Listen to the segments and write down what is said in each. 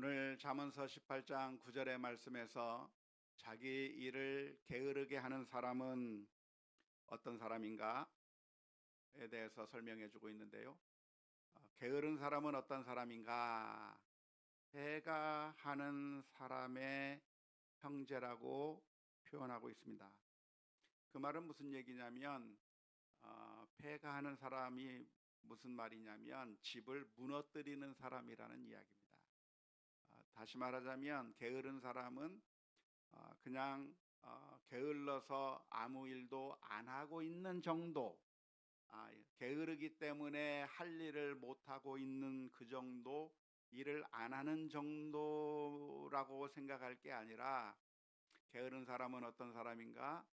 오늘 잠언서 18장 9절의 말씀에서 자기 일을 게으르게 하는 사람은 어떤 사람인가에 대해서 설명해 주고 있는데요. 게으른 사람은 어떤 사람인가? 해가 하는 사람의 형제라고 표현하고 있습니다. 그 말은 무슨 얘기냐면 패가 하는 사람이 무슨 말이냐면 집을 무너뜨리는 사람이라는 이야기입니다. 다시 말하자면 게으른 사람은 그냥 게을러서 아무 일도 안 하고 있는 정도, 게으르기 때문에 할 일을 못 하고 있는 그 정도, 일을 안 하는 정도라고 생각할 게 아니라, 게으른 사람은 어떤 사람인가?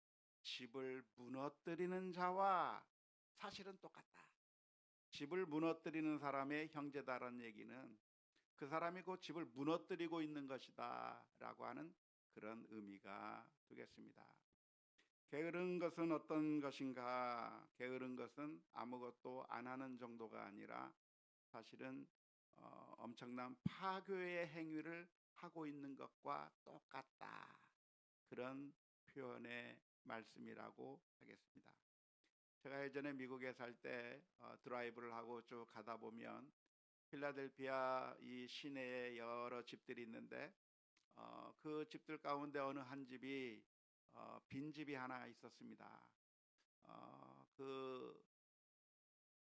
집을 무너뜨리는 자와 사실은 똑같다. 집을 무너뜨리는 사람의 형제다라는 얘기는 그 사람이 그 집을 무너뜨리고 있는 것이다 라고 하는 그런 의미가 되겠습니다. 게으른 것은 어떤 것인가? 게으른 것은 아무것도 안 하는 정도가 아니라 사실은 엄청난 파괴의 행위를 하고 있는 것과 똑같다, 그런 표현의 말씀이라고 하겠습니다. 제가 예전에 미국에 살 때 드라이브를 하고 쭉 가다 보면 필라델피아 이 시내에 여러 집들이 있는데 그 집들 가운데 어느 한 집이 빈집이 하나 있었습니다. 그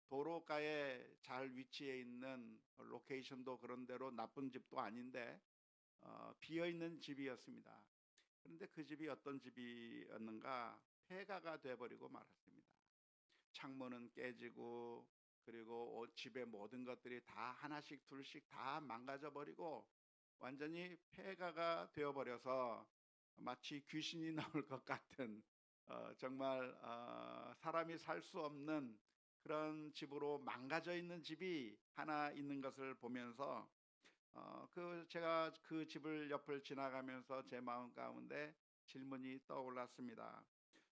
도로가에 잘 위치해 있는 로케이션도 그런 대로 나쁜 집도 아닌데 비어 있는 집이었습니다. 그런데 그 집이 어떤 집이었는가? 폐가가 돼버리고 말았습니다. 창문은 깨지고, 그리고 집의 모든 것들이 다 하나씩 둘씩 다 망가져 버리고 완전히 폐가가 되어 버려서 마치 귀신이 나올 것 같은, 정말 사람이 살 수 없는 그런 집으로 망가져 있는 집이 하나 있는 것을 보면서 제가 그 집을 옆을 지나가면서 제 마음 가운데 질문이 떠올랐습니다.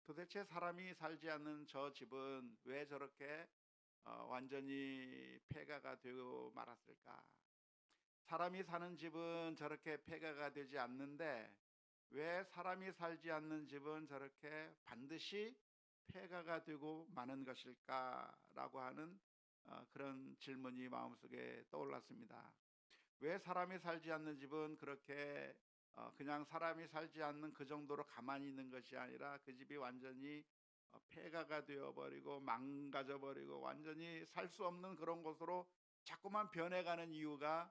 도대체 사람이 살지 않는 저 집은 왜 저렇게 완전히 폐가가 되고 말았을까? 사람이 사는 집은 저렇게 폐가가 되지 않는데 왜 사람이 살지 않는 집은 저렇게 반드시 폐가가 되고 마는 것일까라고 하는 그런 질문이 마음속에 떠올랐습니다. 왜 사람이 살지 않는 집은 그렇게 그냥 사람이 살지 않는 그 정도로 가만히 있는 것이 아니라 그 집이 완전히 폐가가 되어버리고 망가져버리고 완전히 살 수 없는 그런 곳으로 자꾸만 변해가는 이유가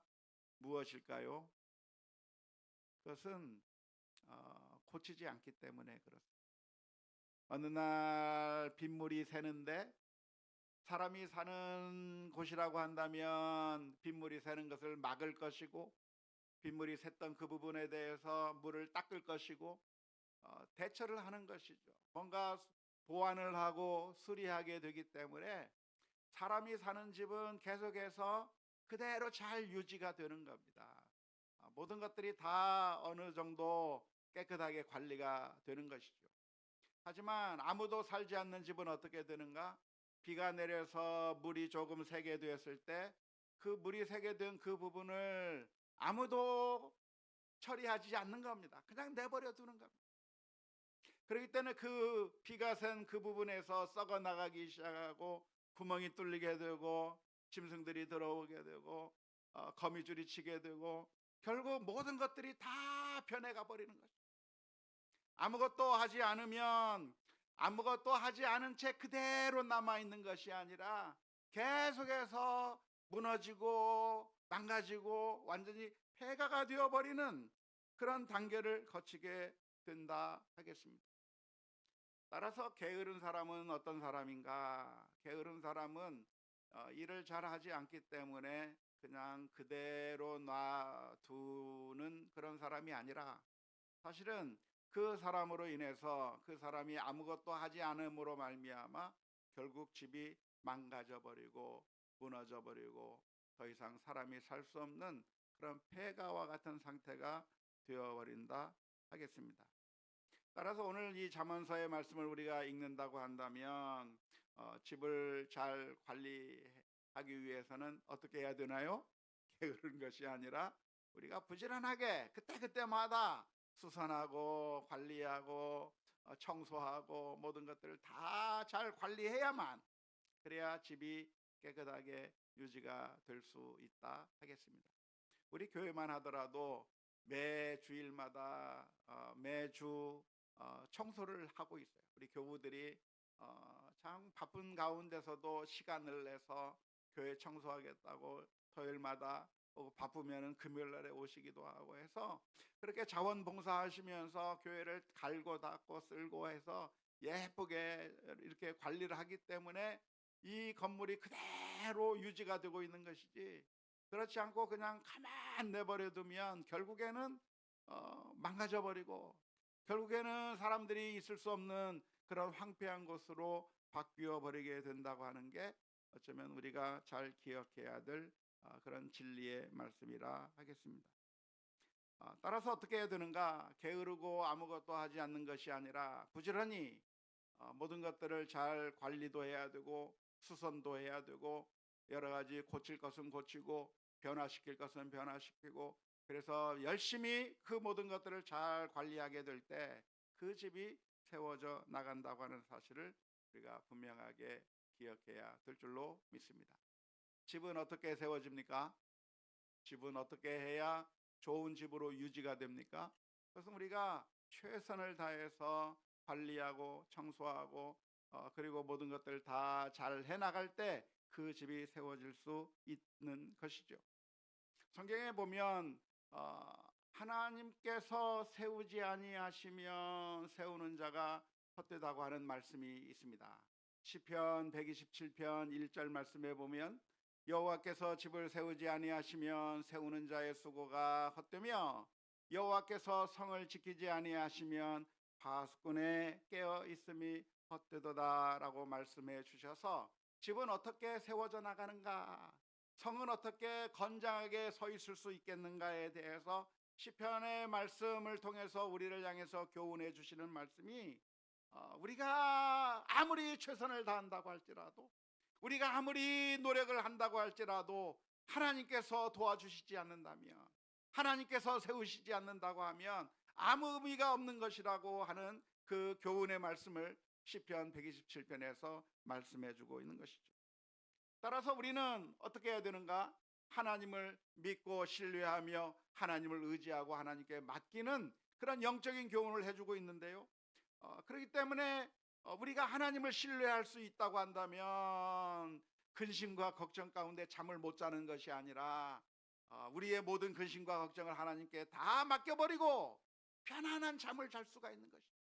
무엇일까요? 그것은 고치지 않기 때문에 그렇습니다. 어느 날 빗물이 새는데 사람이 사는 곳이라고 한다면 빗물이 새는 것을 막을 것이고, 빗물이 샜던 그 부분에 대해서 물을 닦을 것이고, 대처를 하는 것이죠. 뭔가 보완을 하고 수리하게 되기 때문에 사람이 사는 집은 계속해서 그대로 잘 유지가 되는 겁니다. 모든 것들이 다 어느 정도 깨끗하게 관리가 되는 것이죠. 하지만 아무도 살지 않는 집은 어떻게 되는가? 비가 내려서 물이 조금 새게 되었을 때 그 물이 새게 된 그 부분을 아무도 처리하지 않는 겁니다. 그냥 내버려 두는 겁니다. 그렇기 때문에 그 비가 샌 그 부분에서 썩어 나가기 시작하고 구멍이 뚫리게 되고 짐승들이 들어오게 되고 거미줄이 치게 되고 결국 모든 것들이 다 변해가 버리는 거죠. 아무것도 하지 않으면 아무것도 하지 않은 채 그대로 남아있는 것이 아니라 계속해서 무너지고 망가지고 완전히 폐가가 되어버리는 그런 단계를 거치게 된다 하겠습니다. 따라서 게으른 사람은 어떤 사람인가? 게으른 사람은 일을 잘 하지 않기 때문에 그냥 그대로 놔두는 그런 사람이 아니라 사실은 그 사람으로 인해서 그 사람이 아무것도 하지 않음으로 말미암아 결국 집이 망가져 버리고 무너져 버리고 더 이상 사람이 살 수 없는 그런 폐가와 같은 상태가 되어 버린다 하겠습니다. 따라서 오늘 이 잠언서의 말씀을 우리가 읽는다고 한다면 집을 잘 관리하기 위해서는 어떻게 해야 되나요? 게으른 것이 아니라 우리가 부지런하게 그때그때마다 수선하고 관리하고 청소하고 모든 것들을 다 잘 관리해야만, 그래야 집이 깨끗하게 유지가 될 수 있다 하겠습니다. 우리 교회만 하더라도 매 주일마다 매주 청소를 하고 있어요. 우리 교우들이 참 바쁜 가운데서도 시간을 내서 교회 청소하겠다고 토요일마다 바쁘면은 금요일 날에 오시기도 하고 해서 그렇게 자원봉사하시면서 교회를 갈고 닦고 쓸고 해서 예쁘게 이렇게 관리를 하기 때문에 이 건물이 그대로 유지가 되고 있는 것이지, 그렇지 않고 그냥 가만 내버려 두면 결국에는 망가져 버리고 결국에는 사람들이 있을 수 없는 그런 황폐한 곳으로 바뀌어 버리게 된다고 하는 게 어쩌면 우리가 잘 기억해야 될 그런 진리의 말씀이라 하겠습니다. 따라서 어떻게 해야 되는가? 게으르고 아무것도 하지 않는 것이 아니라 부지런히 모든 것들을 잘 관리도 해야 되고 수선도 해야 되고 여러 가지 고칠 것은 고치고 변화시킬 것은 변화시키고, 그래서 열심히 그 모든 것들을 잘 관리하게 될 때 그 집이 세워져 나간다고 하는 사실을 우리가 분명하게 기억해야 될 줄로 믿습니다. 집은 어떻게 세워집니까? 집은 어떻게 해야 좋은 집으로 유지가 됩니까? 그것은 우리가 최선을 다해서 관리하고 청소하고 그리고 모든 것들 다 잘 해나갈 때 그 집이 세워질 수 있는 것이죠. 성경에 보면 하나님께서 세우지 아니하시면 세우는 자가 헛되다고 하는 말씀이 있습니다. 시편 127편 1절 말씀에 보면 여호와께서 집을 세우지 아니하시면 세우는 자의 수고가 헛되며 여호와께서 성을 지키지 아니하시면 파수꾼의 깨어 있음이 헛되도다라고 말씀해 주셔서 집은 어떻게 세워져 나가는가, 성은 어떻게 건장하게 서 있을 수 있겠는가에 대해서 시편의 말씀을 통해서 우리를 향해서 교훈해 주시는 말씀이, 우리가 아무리 최선을 다한다고 할지라도 우리가 아무리 노력을 한다고 할지라도 하나님께서 도와주시지 않는다면, 하나님께서 세우시지 않는다고 하면 아무 의미가 없는 것이라고 하는 그 교훈의 말씀을 시편 127편에서 말씀해 주고 있는 것이죠. 따라서 우리는 어떻게 해야 되는가? 하나님을 믿고 신뢰하며 하나님을 의지하고 하나님께 맡기는 그런 영적인 교훈을 해주고 있는데요. 그렇기 때문에 우리가 하나님을 신뢰할 수 있다고 한다면 근심과 걱정 가운데 잠을 못 자는 것이 아니라 우리의 모든 근심과 걱정을 하나님께 다 맡겨버리고 편안한 잠을 잘 수가 있는 것이죠.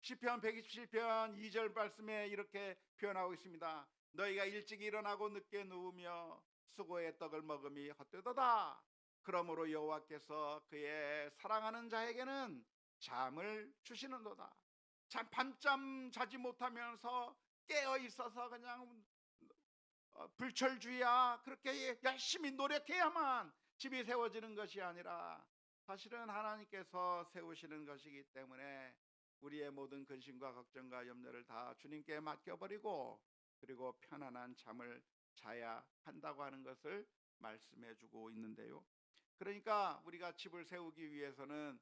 시편 127편 2절 말씀에 이렇게 표현하고 있습니다. 너희가 일찍 일어나고 늦게 누우며 수고의 떡을 먹음이 헛되도다. 그러므로 여호와께서 그의 사랑하는 자에게는 잠을 주시는도다. 밤잠 자지 못하면서 깨어 있어서 그냥 불철주야 그렇게 열심히 노력해야만 집이 세워지는 것이 아니라 사실은 하나님께서 세우시는 것이기 때문에 우리의 모든 근심과 걱정과 염려를 다 주님께 맡겨버리고 그리고 편안한 잠을 자야 한다고 하는 것을 말씀해 주고 있는데요. 그러니까 우리가 집을 세우기 위해서는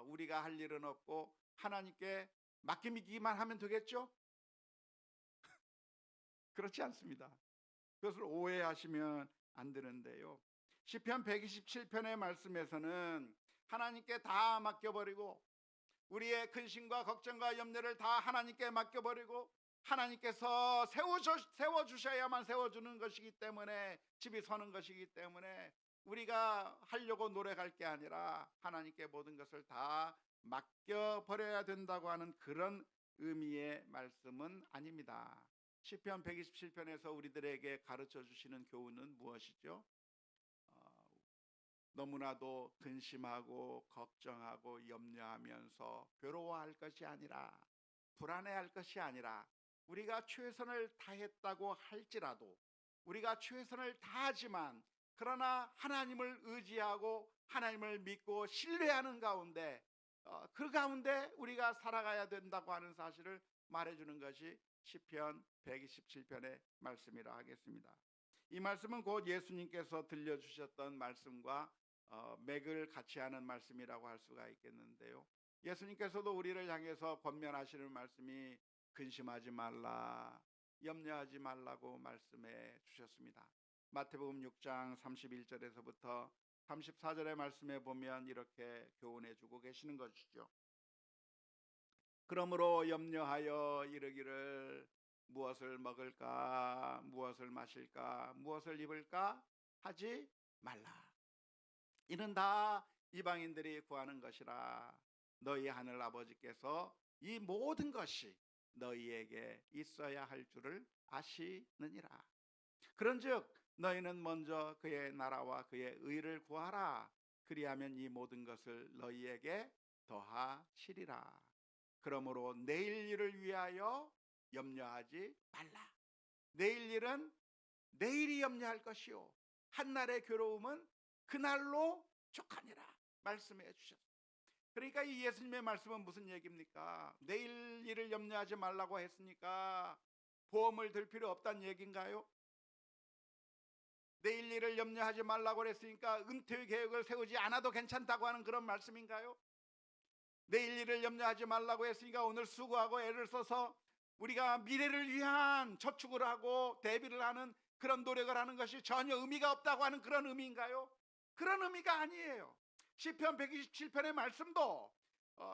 우리가 할 일은 없고 하나님께 맡기기만 하면 되겠죠? 그렇지 않습니다. 그것을 오해하시면 안 되는데요. 시편 127편의 말씀에서는 하나님께 다 맡겨버리고 우리의 근심과 걱정과 염려를 다 하나님께 맡겨버리고 하나님께서 세워주셔야만 세워주는 것이기 때문에 집이 서는 것이기 때문에 우리가 하려고 노력할 게 아니라 하나님께 모든 것을 다 맡겨버려야 된다고 하는 그런 의미의 말씀은 아닙니다. 시편 127편에서 우리들에게 가르쳐 주시는 교훈은 무엇이죠? 너무나도 근심하고 걱정하고 염려하면서 괴로워할 것이 아니라 불안해할 것이 아니라 우리가 최선을 다했다고 할지라도 우리가 최선을 다하지만 그러나 하나님을 의지하고 하나님을 믿고 신뢰하는 가운데 그 가운데 우리가 살아가야 된다고 하는 사실을 말해주는 것이 시편 127편의 말씀이라 하겠습니다. 이 말씀은 곧 예수님께서 들려주셨던 말씀과 맥을 같이 하는 말씀이라고 할 수가 있겠는데요. 예수님께서도 우리를 향해서 권면하시는 말씀이 근심하지 말라, 염려하지 말라고 말씀해 주셨습니다. 마태복음 6장 31절에서부터 34절의 말씀에 보면 이렇게 교훈해 주고 계시는 것이죠. 그러므로 염려하여 이르기를 무엇을 먹을까, 무엇을 마실까, 무엇을 입을까 하지 말라. 이는 다 이방인들이 구하는 것이라. 너희 하늘 아버지께서 이 모든 것이 너희에게 있어야 할 줄을 아시느니라. 그런즉 너희는 먼저 그의 나라와 그의 의를 구하라. 그리하면 이 모든 것을 너희에게 더하시리라. 그러므로 내일 일을 위하여 염려하지 말라. 내일 일은 내일이 염려할 것이요 한날의 괴로움은 그날로 족하니라 말씀해 주셨습니다. 그러니까 이 예수님의 말씀은 무슨 얘기입니까? 내일 일을 염려하지 말라고 했으니까 보험을 들 필요 없다는 얘기인가요? 내일 일을 염려하지 말라고 했으니까 은퇴 계획을 세우지 않아도 괜찮다고 하는 그런 말씀인가요? 내일 일을 염려하지 말라고 했으니까 오늘 수고하고 애를 써서 우리가 미래를 위한 저축을 하고 대비를 하는 그런 노력을 하는 것이 전혀 의미가 없다고 하는 그런 의미인가요? 그런 의미가 아니에요. 시편 127편의 말씀도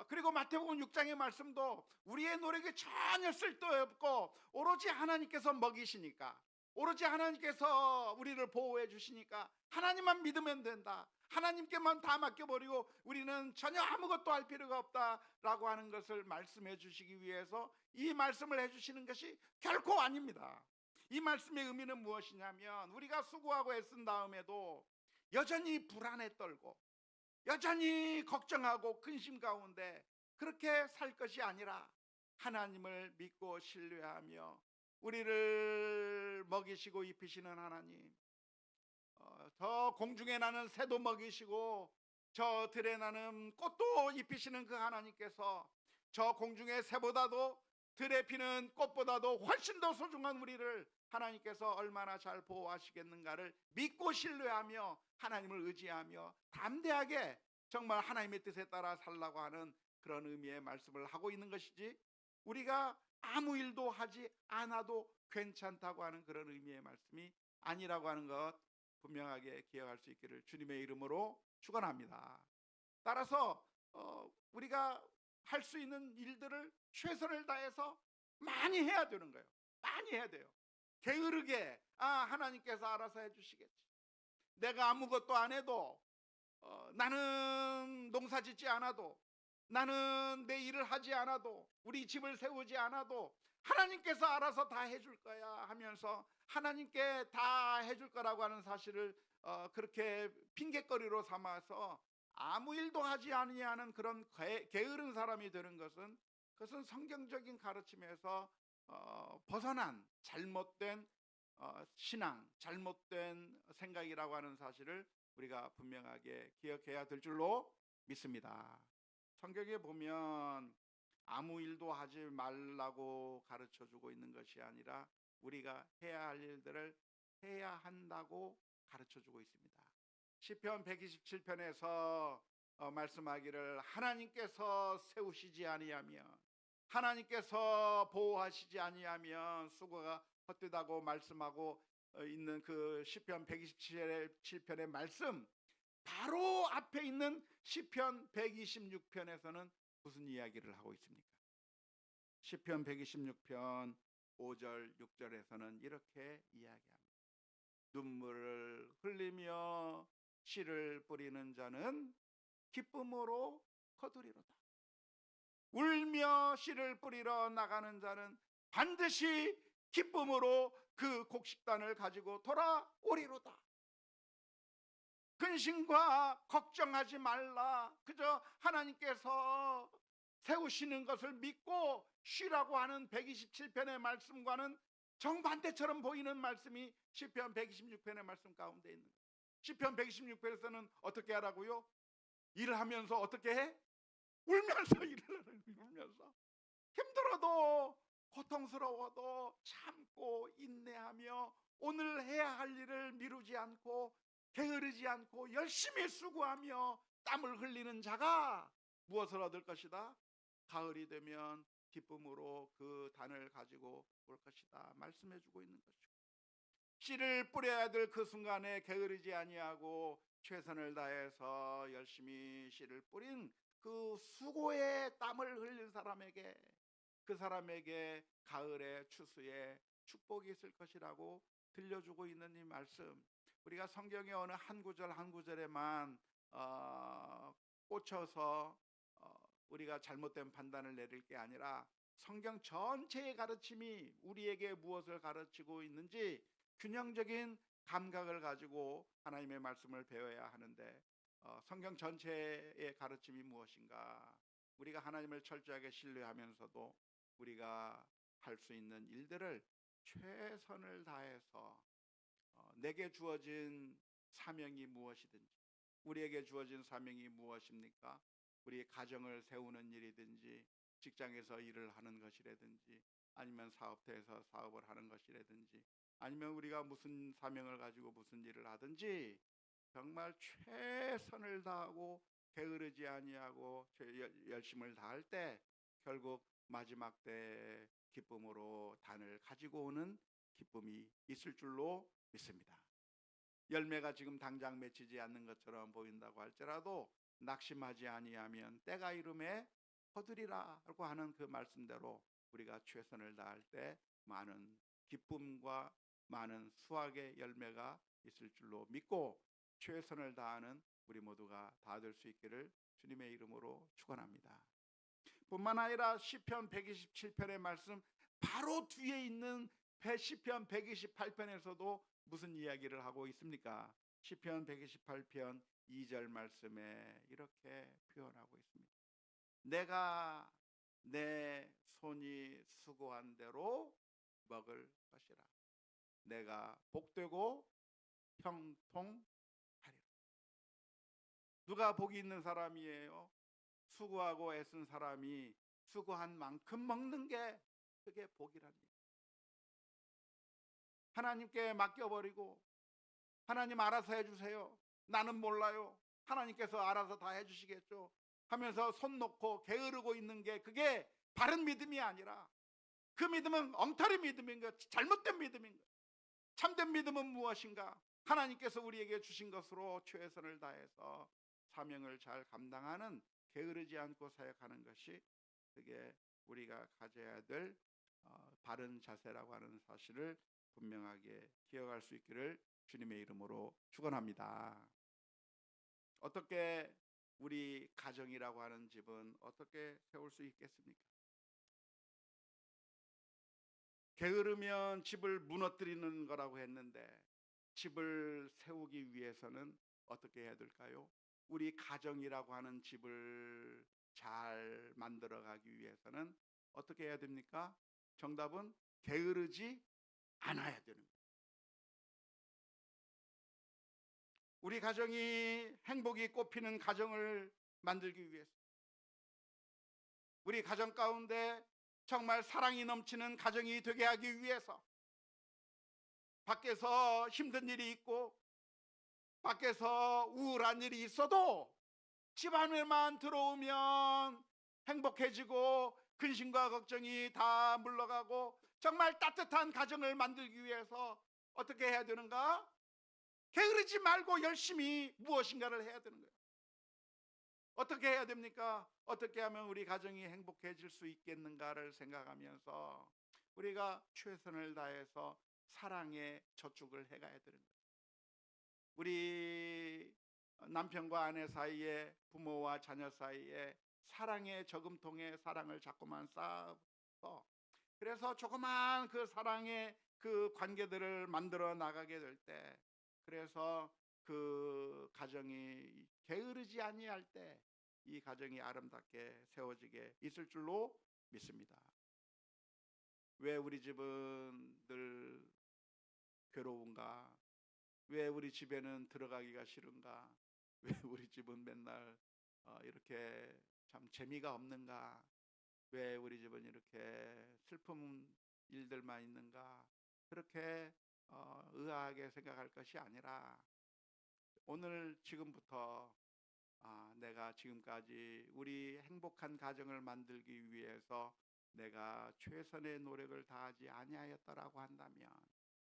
그리고 마태복음 6장의 말씀도 우리의 노력이 전혀 쓸데없고 오로지 하나님께서 먹이시니까, 오로지 하나님께서 우리를 보호해 주시니까 하나님만 믿으면 된다, 하나님께만 다 맡겨버리고 우리는 전혀 아무것도 할 필요가 없다라고 하는 것을 말씀해 주시기 위해서 이 말씀을 해주시는 것이 결코 아닙니다. 이 말씀의 의미는 무엇이냐면 우리가 수고하고 애쓴 다음에도 여전히 불안에 떨고 여전히 걱정하고 근심 가운데 그렇게 살 것이 아니라 하나님을 믿고 신뢰하며 우리를 먹이시고 입히시는 하나님, 저 공중에 나는 새도 먹이시고 저 들에 나는 꽃도 입히시는 그 하나님께서 저 공중의 새보다도 들에 피는 꽃보다도 훨씬 더 소중한 우리를 하나님께서 얼마나 잘 보호하시겠는가를 믿고 신뢰하며 하나님을 의지하며 담대하게 정말 하나님의 뜻에 따라 살라고 하는 그런 의미의 말씀을 하고 있는 것이지, 우리가 아무 일도 하지 않아도 괜찮다고 하는 그런 의미의 말씀이 아니라고 하는 것 분명하게 기억할 수 있기를 주님의 이름으로 축원합니다. 따라서 우리가 할 수 있는 일들을 최선을 다해서 많이 해야 되는 거예요. 많이 해야 돼요. 게으르게 하나님께서 알아서 해주시겠지, 내가 아무것도 안 해도 나는 농사 짓지 않아도, 나는 내 일을 하지 않아도, 우리 집을 세우지 않아도 하나님께서 알아서 다 해줄 거야 하면서 하나님께 다 해줄 거라고 하는 사실을 그렇게 핑계거리로 삼아서 아무 일도 하지 아니하는 그런 게으른 사람이 되는 것은, 그것은 성경적인 가르침에서 벗어난 잘못된 신앙, 잘못된 생각이라고 하는 사실을 우리가 분명하게 기억해야 될 줄로 믿습니다. 성경에 보면 아무 일도 하지 말라고 가르쳐주고 있는 것이 아니라 우리가 해야 할 일들을 해야 한다고 가르쳐주고 있습니다. 시편 127편에서 말씀하기를 하나님께서 세우시지 아니하면, 하나님께서 보호하시지 아니하면 수고가 헛되다고 말씀하고 있는 그 시편 127편의 말씀 바로 앞에 있는 시편 126편에서는 무슨 이야기를 하고 있습니까? 시편 126편 5절 6절에서는 이렇게 이야기합니다. 눈물을 흘리며 씨를 뿌리는 자는 기쁨으로 거두리로다. 울며 씨를 뿌리러 나가는 자는 반드시 기쁨으로 그 곡식단을 가지고 돌아오리로다. 근심과 걱정하지 말라. 그저 하나님께서 세우시는 것을 믿고 쉬라고 하는 127편의 말씀과는 정반대처럼 보이는 말씀이 시편 126편의 말씀 가운데 있는 거예요. 시편 126편에서는 어떻게 하라고요? 일을 하면서 어떻게 해? 울면서 일을 하는, 울면서 힘들어도 고통스러워도 참고 인내하며 오늘 해야 할 일을 미루지 않고 게으르지 않고 열심히 수고하며 땀을 흘리는 자가 무엇을 얻을 것이다? 가을이 되면 기쁨으로 그 단을 가지고 올 것이다 말씀해 주고 있는 것이고, 씨를 뿌려야 될 그 순간에 게으르지 아니하고 최선을 다해서 열심히 씨를 뿌린 그 수고의 땀을 흘린 사람에게, 그 사람에게 가을의 추수의 축복이 있을 것이라고 들려주고 있는 이 말씀, 우리가 성경의 어느 한 구절 한 구절에만 꽂혀서 우리가 잘못된 판단을 내릴 게 아니라 성경 전체의 가르침이 우리에게 무엇을 가르치고 있는지 균형적인 감각을 가지고 하나님의 말씀을 배워야 하는데, 성경 전체의 가르침이 무엇인가? 우리가 하나님을 철저하게 신뢰하면서도 우리가 할 수 있는 일들을 최선을 다해서, 내게 주어진 사명이 무엇이든지, 우리에게 주어진 사명이 무엇입니까? 우리 가정을 세우는 일이든지, 직장에서 일을 하는 것이라든지, 아니면 사업터에서 사업을 하는 것이라든지, 아니면 우리가 무슨 사명을 가지고 무슨 일을 하든지 정말 최선을 다하고 게으르지 아니하고 열심을 다할 때 결국 마지막 때 기쁨으로 단을 가지고 오는 기쁨이 있을 줄로 믿습니다. 열매가 지금 당장 맺히지 않는 것처럼 보인다고 할지라도 낙심하지 아니하면 때가 이름에 거두리라고 하는 그 말씀대로 우리가 최선을 다할 때 많은 기쁨과 많은 수확의 열매가 있을 줄로 믿고, 최선을 다하는 우리 모두가 다 될 수 있기를 주님의 이름으로 축원합니다. 뿐만 아니라 시편 127편의 말씀 바로 뒤에 있는 시편 128편에서도 무슨 이야기를 하고 있습니까? 시편 128편 2절 말씀에 이렇게 표현하고 있습니다. 내가 내 손이 수고한 대로 먹을 것이라. 내가 복되고 형통하리라. 누가 복이 있는 사람이에요? 수고하고 애쓴 사람이 수고한 만큼 먹는 게 그게 복이랍니다. 하나님께 맡겨버리고 하나님 알아서 해주세요, 나는 몰라요, 하나님께서 알아서 다 해주시겠죠 하면서 손 놓고 게으르고 있는 게 그게 바른 믿음이 아니라 그 믿음은 엉터리 믿음인 것, 잘못된 믿음인 것. 참된 믿음은 무엇인가? 하나님께서 우리에게 주신 것으로 최선을 다해서 사명을 잘 감당하는, 게으르지 않고 사역하는 것이 그게 우리가 가져야 될 바른 자세라고 하는 사실을 분명하게 기억할 수 있기를 주님의 이름으로 축원합니다. 어떻게 우리 가정이라고 하는 집은 어떻게 세울 수 있겠습니까? 게으르면 집을 무너뜨리는 거라고 했는데, 집을 세우기 위해서는 어떻게 해야 될까요? 우리 가정이라고 하는 집을 잘 만들어가기 위해서는 어떻게 해야 됩니까? 정답은 게으르지 않아야 되는 거예요. 우리 가정이 행복이 꽃피는 가정을 만들기 위해서, 우리 가정 가운데 정말 사랑이 넘치는 가정이 되게 하기 위해서, 밖에서 힘든 일이 있고 밖에서 우울한 일이 있어도 집 안에만 들어오면 행복해지고 근심과 걱정이 다 물러가고 정말 따뜻한 가정을 만들기 위해서 어떻게 해야 되는가? 게으르지 말고 열심히 무엇인가를 해야 되는 거예요. 어떻게 해야 됩니까? 어떻게 하면 우리 가정이 행복해질 수 있겠는가를 생각하면서 우리가 최선을 다해서 사랑에 저축을 해가야 되는 거예요. 우리 남편과 아내 사이에, 부모와 자녀 사이에 사랑의 저금통에 사랑을 자꾸만 쌓아서, 그래서 조그만 그 사랑의 그 관계들을 만들어 나가게 될 때, 그래서 그 가정이 게으르지 아니할 때 이 가정이 아름답게 세워지게 있을 줄로 믿습니다. 왜 우리 집은 늘 괴로운가? 왜 우리 집에는 들어가기가 싫은가? 왜 우리 집은 맨날 이렇게 참 재미가 없는가? 왜 우리 집은 이렇게 슬픈 일들만 있는가? 그렇게 의아하게 생각할 것이 아니라 오늘 지금부터 내가 지금까지 우리 행복한 가정을 만들기 위해서 내가 최선의 노력을 다하지 아니하였다라고 한다면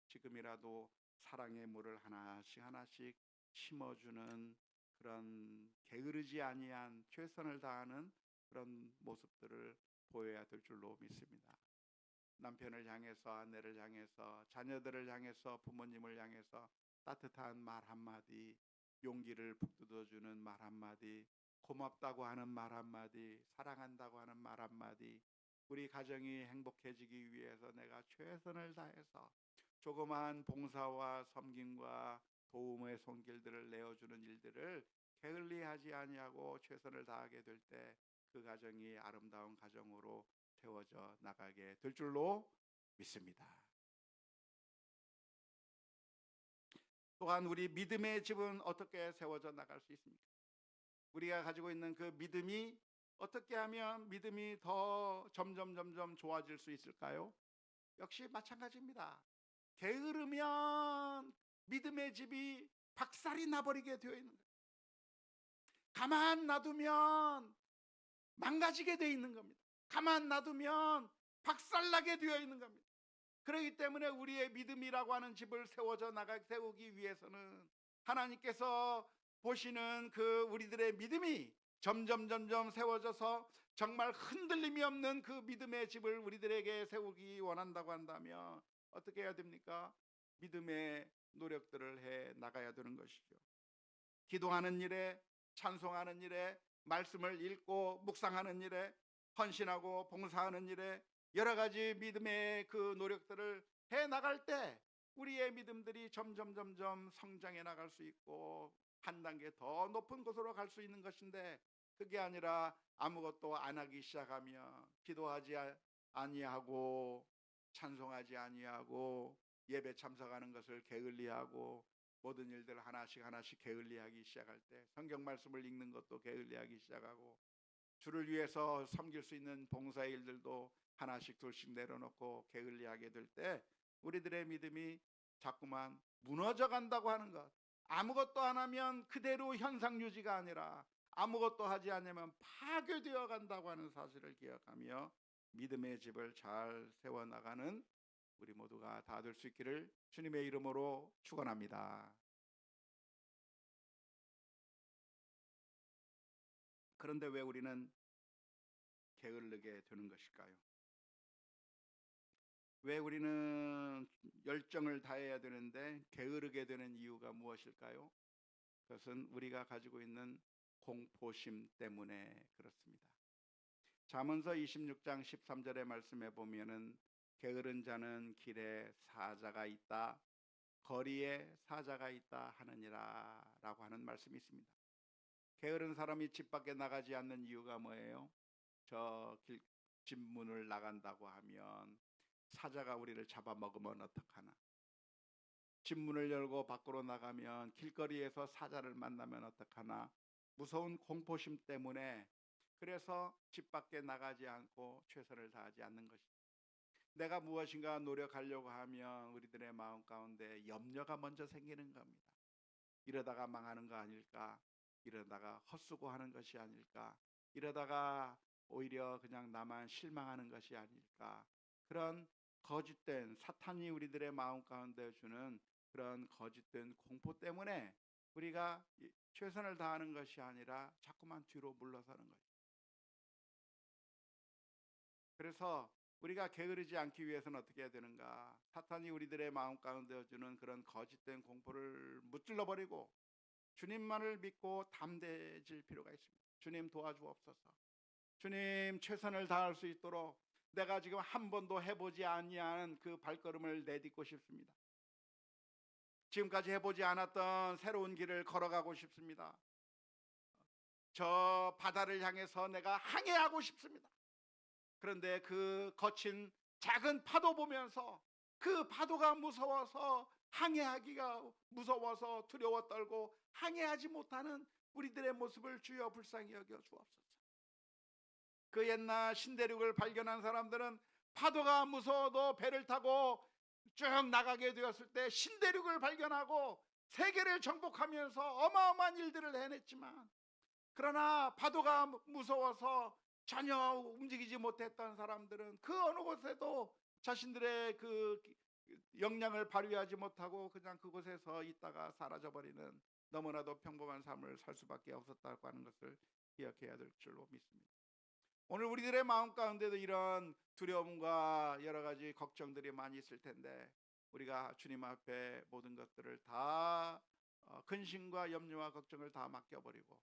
지금이라도 사랑의 물을 하나씩 하나씩 심어주는 그런 게으르지 아니한 최선을 다하는 그런 모습들을 보여야 될 줄로 믿습니다. 남편을 향해서, 아내를 향해서, 자녀들을 향해서, 부모님을 향해서 따뜻한 말 한마디, 용기를 북돋워주는 말 한마디, 고맙다고 하는 말 한마디, 사랑한다고 하는 말 한마디, 우리 가정이 행복해지기 위해서 내가 최선을 다해서 조그마한 봉사와 섬김과 도움의 손길들을 내어주는 일들을 게을리하지 아니하고 최선을 다하게 될 때 그 가정이 아름다운 가정으로 세워져 나가게 될 줄로 믿습니다. 또한 우리 믿음의 집은 어떻게 세워져 나갈 수 있습니까? 우리가 가지고 있는 그 믿음이 어떻게 하면 믿음이 더 점점 좋아질 수 있을까요? 역시 마찬가지입니다. 게으르면 믿음의 집이 박살이 나버리게 되어 있는 거예요. 가만 놔두면 망가지게 되어 있는 겁니다. 가만 놔두면 박살나게 되어 있는 겁니다. 그렇기 때문에 우리의 믿음이라고 하는 집을 세우기 위해서는 하나님께서 보시는 그 우리들의 믿음이 점점 세워져서 정말 흔들림이 없는 그 믿음의 집을 우리들에게 세우기 원한다고 한다면 어떻게 해야 됩니까? 믿음의 노력들을 해 나가야 되는 것이죠. 기도하는 일에, 찬송하는 일에, 말씀을 읽고 묵상하는 일에, 헌신하고 봉사하는 일에 여러 가지 믿음의 그 노력들을 해 나갈 때 우리의 믿음들이 점점 성장해 나갈 수 있고 한 단계 더 높은 곳으로 갈 수 있는 것인데, 그게 아니라 아무것도 안 하기 시작하면 기도하지 아니하고 찬송하지 아니하고 예배 참석하는 것을 게을리하고 모든 일들을 하나씩 게을리하기 시작할 때, 성경 말씀을 읽는 것도 게을리하기 시작하고 주를 위해서 섬길 수 있는 봉사의 일들도 하나씩 둘씩 내려놓고 게을리하게 될 때 우리들의 믿음이 자꾸만 무너져 간다고 하는 것, 아무것도 안 하면 그대로 현상 유지가 아니라 아무것도 하지 않으면 파괴되어 간다고 하는 사실을 기억하며 믿음의 집을 잘 세워나가는 우리 모두가 다 될 수 있기를 주님의 이름으로 축원합니다. 그런데 왜 우리는 게으르게 되는 것일까요? 왜 우리는 열정을 다해야 되는데 게으르게 되는 이유가 무엇일까요? 그것은 우리가 가지고 있는 공포심 때문에 그렇습니다. 잠언서 26장 13절의 말씀에 보면은 게으른 자는 길에 사자가 있다, 거리에 사자가 있다 하느니라 라고 하는 말씀이 있습니다. 게으른 사람이 집 밖에 나가지 않는 이유가 뭐예요? 집 문을 나간다고 하면 사자가 우리를 잡아먹으면 어떡하나, 집 문을 열고 밖으로 나가면 길거리에서 사자를 만나면 어떡하나, 무서운 공포심 때문에 그래서 집 밖에 나가지 않고 최선을 다하지 않는 것입니다. 내가 무엇인가 노력하려고 하면 우리들의 마음 가운데 염려가 먼저 생기는 겁니다. 이러다가 망하는 거 아닐까, 이러다가 헛수고하는 것이 아닐까, 이러다가 오히려 그냥 나만 실망하는 것이 아닐까, 그런 거짓된 사탄이 우리들의 마음 가운데 주는 그런 거짓된 공포 때문에 우리가 최선을 다하는 것이 아니라 자꾸만 뒤로 물러서는 거예요. 그래서 우리가 게으르지 않기 위해서는 어떻게 해야 되는가? 사탄이 우리들의 마음 가운데 주는 그런 거짓된 공포를 무찔러 버리고 주님만을 믿고 담대해질 필요가 있습니다. 주님 도와주옵소서. 주님 최선을 다할 수 있도록 내가 지금 한 번도 해보지 아니한 그 발걸음을 내딛고 싶습니다. 지금까지 해보지 않았던 새로운 길을 걸어가고 싶습니다. 저 바다를 향해서 내가 항해하고 싶습니다. 그런데 그 거친 작은 파도 보면서 그 파도가 무서워서 항해하기가 무서워서 두려워 떨고 항해하지 못하는 우리들의 모습을 주여 불쌍히 여겨 주옵소서. 그 옛날 신대륙을 발견한 사람들은 파도가 무서워도 배를 타고 쭉 나가게 되었을 때 신대륙을 발견하고 세계를 정복하면서 어마어마한 일들을 해냈지만, 그러나 파도가 무서워서 전혀 움직이지 못했던 사람들은 그 어느 곳에도 자신들의 그 역량을 발휘하지 못하고 그냥 그곳에서 있다가 사라져버리는 너무나도 평범한 삶을 살 수밖에 없었다고 하는 것을 기억해야 될 줄로 믿습니다. 오늘 우리들의 마음 가운데도 이런 두려움과 여러 가지 걱정들이 많이 있을 텐데, 우리가 주님 앞에 모든 것들을 다 근심과 염려와 걱정을 다 맡겨버리고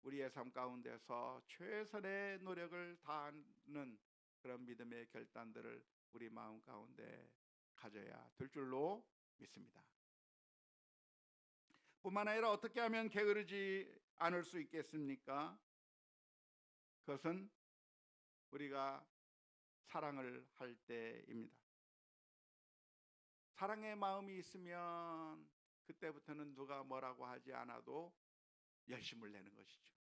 우리의 삶 가운데서 최선의 노력을 다하는 그런 믿음의 결단들을 우리 마음 가운데 가져야 될 줄로 믿습니다. 뿐만 아니라 어떻게 하면 게으르지 않을 수 있겠습니까? 그것은 우리가 사랑을 할 때입니다. 사랑의 마음이 있으면 그때부터는 누가 뭐라고 하지 않아도 열심을 내는 것이죠.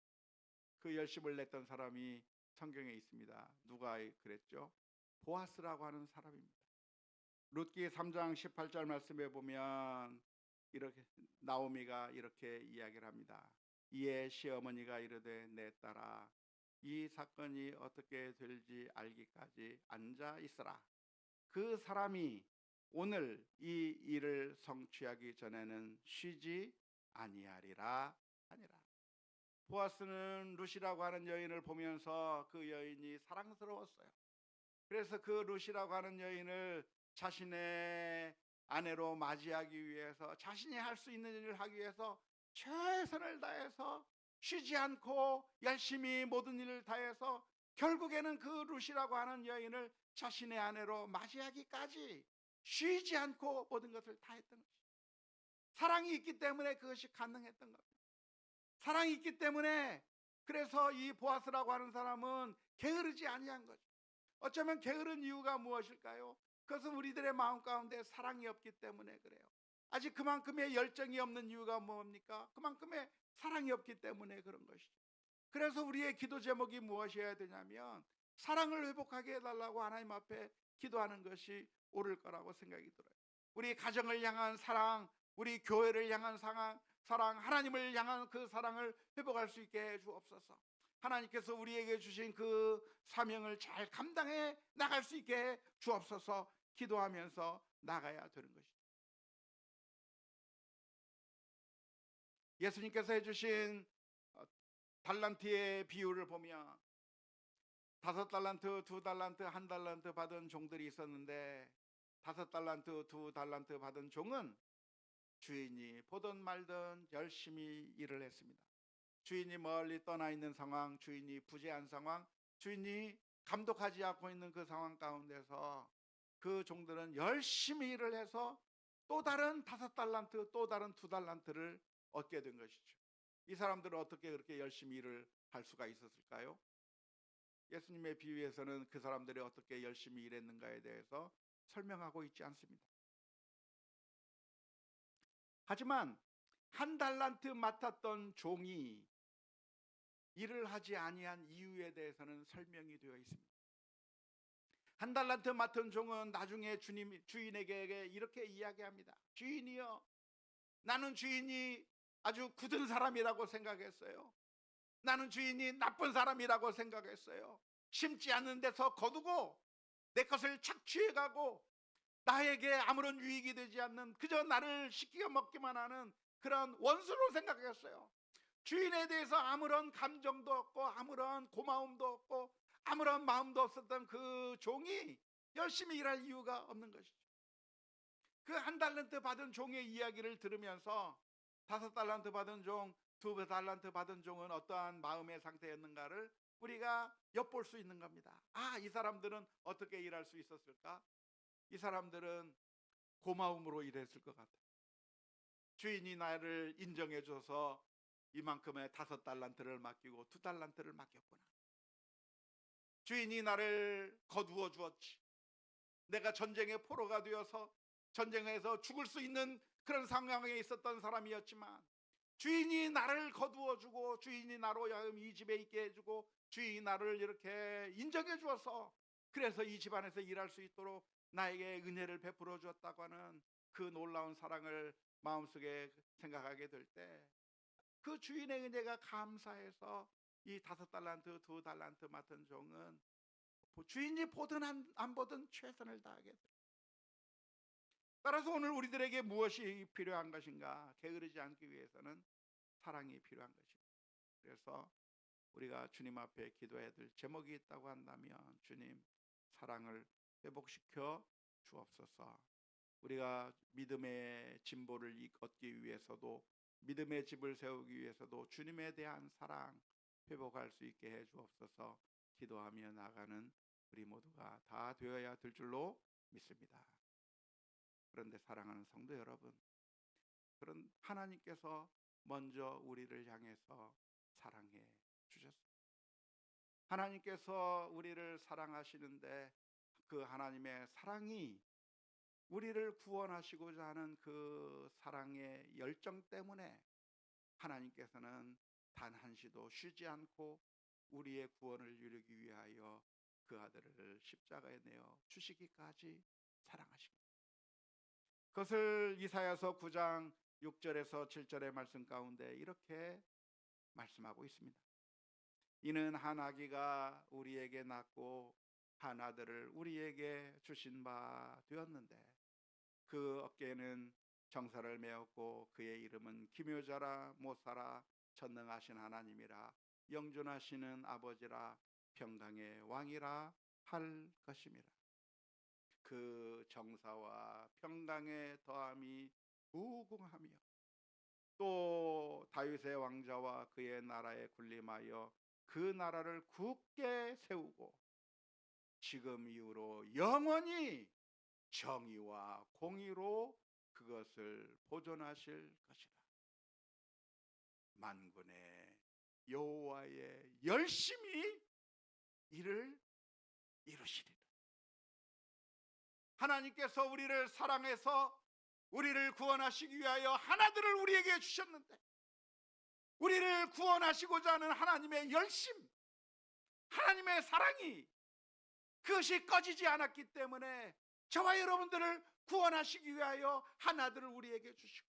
그 열심을 냈던 사람이 성경에 있습니다. 누가 그랬죠? 보아스라고 하는 사람입니다. 룻기 3장 18절 말씀에 보면 이렇게 나오미가 이렇게 이야기를 합니다. 이에 시어머니가 이르되 내 딸아, 이 사건이 어떻게 될지 알기까지 앉아 있으라. 그 사람이 오늘 이 일을 성취하기 전에는 쉬지 아니하리라 하니라. 보아스는 룻이라고 하는 여인을 보면서 그 여인이 사랑스러웠어요. 그래서 그 룻이라고 하는 여인을 자신의 아내로 맞이하기 위해서, 자신이 할 수 있는 일을 하기 위해서 최선을 다해서 쉬지 않고 열심히 모든 일을 다해서 결국에는 그 룻이라고 하는 여인을 자신의 아내로 맞이하기까지 쉬지 않고 모든 것을 다 했던 것이죠. 사랑이 있기 때문에 그것이 가능했던 겁니다. 사랑이 있기 때문에, 그래서 이 보아스라고 하는 사람은 게으르지 아니한 거죠. 어쩌면 게으른 이유가 무엇일까요? 그것은 우리들의 마음 가운데 사랑이 없기 때문에 그래요. 아직 그만큼의 열정이 없는 이유가 뭡니까? 그만큼의 사랑이 없기 때문에 그런 것이죠. 그래서 우리의 기도 제목이 무엇이어야 되냐면, 사랑을 회복하게 해달라고 하나님 앞에 기도하는 것이 옳을 거라고 생각이 들어요. 우리 가정을 향한 사랑, 우리 교회를 향한 사랑, 하나님을 향한 그 사랑을 회복할 수 있게 해 주옵소서. 하나님께서 우리에게 주신 그 사명을 잘 감당해 나갈 수 있게 해 주옵소서. 기도하면서 나가야 되는 것이죠. 예수님께서 해주신 달란트의 비유를 보면 5달란트, 2달란트, 1달란트 받은 종들이 있었는데, 5달란트, 2달란트 받은 종은 주인이 보든 말든 열심히 일을 했습니다. 주인이 멀리 떠나 있는 상황, 주인이 부재한 상황, 주인이 감독하지 않고 있는 그 상황 가운데서 그 종들은 열심히 일을 해서 또 다른 5달란트, 또 다른 2달란트를 얻게 된 것이죠. 이 사람들은 어떻게 그렇게 열심히 일을 할 수가 있었을까요? 예수님의 비유에서는 그 사람들이 어떻게 열심히 일했는가에 대해서 설명하고 있지 않습니다. 하지만 1달란트 맡았던 종이 일을 하지 아니한 이유에 대해서는 설명이 되어 있습니다. 1달란트 맡은 종은 나중에 주인에게 이렇게 이야기합니다. 주인이여, 나는 주인이 아주 굳은 사람이라고 생각했어요. 나는 주인이 나쁜 사람이라고 생각했어요. 심지 않는 데서 거두고 내 것을 착취해가고 나에게 아무런 유익이 되지 않는, 그저 나를 시키고 먹기만 하는 그런 원수로 생각했어요. 주인에 대해서 아무런 감정도 없고 아무런 고마움도 없고 아무런 마음도 없었던 그 종이 열심히 일할 이유가 없는 것이죠. 그 1달란트 받은 종의 이야기를 들으면서 5달란트 받은 종, 2달란트 받은 종은 어떠한 마음의 상태였는가를 우리가 엿볼 수 있는 겁니다. 아, 이 사람들은 어떻게 일할 수 있었을까? 이 사람들은 고마움으로 일했을 것 같아요. 주인이 나를 인정해 줘서 이만큼의 5달란트를 맡기고 2달란트를 맡겼구나. 주인이 나를 거두어 주었지. 내가 전쟁의 포로가 되어서 전쟁에서 죽을 수 있는 그런 상황에 있었던 사람이었지만, 주인이 나를 거두어 주고 주인이 나로 하여금 이 집에 있게 해주고 주인이 나를 이렇게 인정해 주어서, 그래서 이 집안에서 일할 수 있도록 나에게 은혜를 베풀어 주었다고 하는 그 놀라운 사랑을 마음속에 생각하게 될 때 그 주인의 은혜가 감사해서 이 5달란트, 2달란트 맡은 종은 주인이 보든 안 보든 최선을 다하게 돼요. 따라서 오늘 우리들에게 무엇이 필요한 것인가? 게으르지 않기 위해서는 사랑이 필요한 것입니다. 그래서 우리가 주님 앞에 기도해야 될 제목이 있다고 한다면 주님 사랑을 회복시켜 주옵소서. 우리가 믿음의 진보를 얻기 위해서도 믿음의 집을 세우기 위해서도 주님에 대한 사랑 회복할 수 있게 해 주옵소서. 기도하며 나가는 우리 모두가 다 되어야 될 줄로 믿습니다. 그런데 사랑하는 성도 여러분, 그런 하나님께서 먼저 우리를 향해서 사랑해 주셨습니다. 하나님께서 우리를 사랑하시는데 그 하나님의 사랑이 우리를 구원하시고자 하는 그 사랑의 열정 때문에 하나님께서는 단 한시도 쉬지 않고 우리의 구원을 이루기 위하여 그 아들을 십자가에 내어 주시기까지 사랑하십니다. 그것을 이사야서 9장 6절에서 7절의 말씀 가운데 이렇게 말씀하고 있습니다. 이는 한 아기가 우리에게 낳고 한 아들을 우리에게 주신 바 되었는데 그 어깨에는 정사를 메었고 그의 이름은 기묘자라 못사라 전능하신 하나님이라 영존하시는 아버지라 평강의 왕이라 할 것임이라. 그 정사와 평강의 더함이 무궁하며 또 다윗의 왕자와 그의 나라에 군림하여 그 나라를 굳게 세우고 지금 이후로 영원히 정의와 공의로 그것을 보존하실 것이라. 만군의 여호와의 열심히 이를 이루시리라. 하나님께서 우리를 사랑해서 우리를 구원하시기 위하여 하나들을 우리에게 주셨는데 우리를 구원하시고자 하는 하나님의 열심, 하나님의 사랑이 그것이 꺼지지 않았기 때문에 저와 여러분들을 구원하시기 위하여 하나들을 우리에게 주시고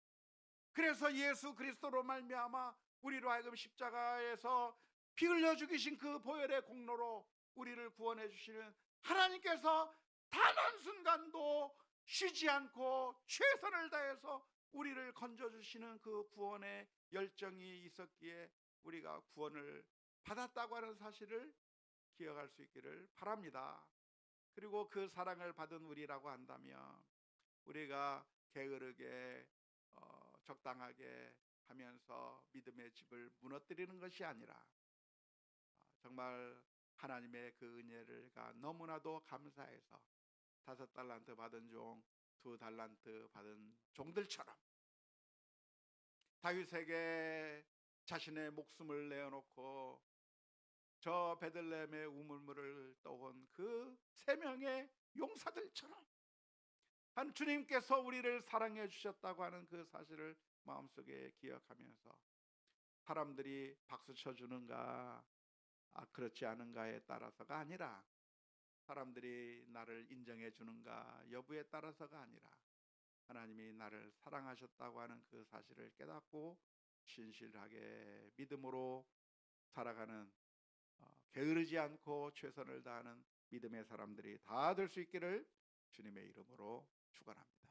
그래서 예수 그리스도로 말미암아 우리로 하여금 십자가에서 피 흘려 죽이신 그 보혈의 공로로 우리를 구원해 주시는 하나님께서 단 한순간도 쉬지 않고 최선을 다해서 우리를 건져주시는 그 구원의 열정이 있었기에 우리가 구원을 받았다고 하는 사실을 기억할 수 있기를 바랍니다. 그리고 그 사랑을 받은 우리라고 한다면 우리가 게으르게 적당하게 하면서 믿음의 집을 무너뜨리는 것이 아니라 정말 하나님의 그 은혜가 너무나도 감사해서 5달란트 받은 종, 2달란트 받은 종들처럼 다윗에게 자신의 목숨을 내어놓고 저 베들레헴의 우물물을 떠온 그 3명의 용사들처럼 한 주님께서 우리를 사랑해 주셨다고 하는 그 사실을 마음속에 기억하면서 사람들이 박수 쳐주는가 그렇지 않은가에 따라서가 아니라 사람들이 나를 인정해 주는가 여부에 따라서가 아니라 하나님이 나를 사랑하셨다고 하는 그 사실을 깨닫고 신실하게 믿음으로 살아가는 게으르지 않고 최선을 다하는 믿음의 사람들이 다 될 수 있기를 주님의 이름으로 축원합니다.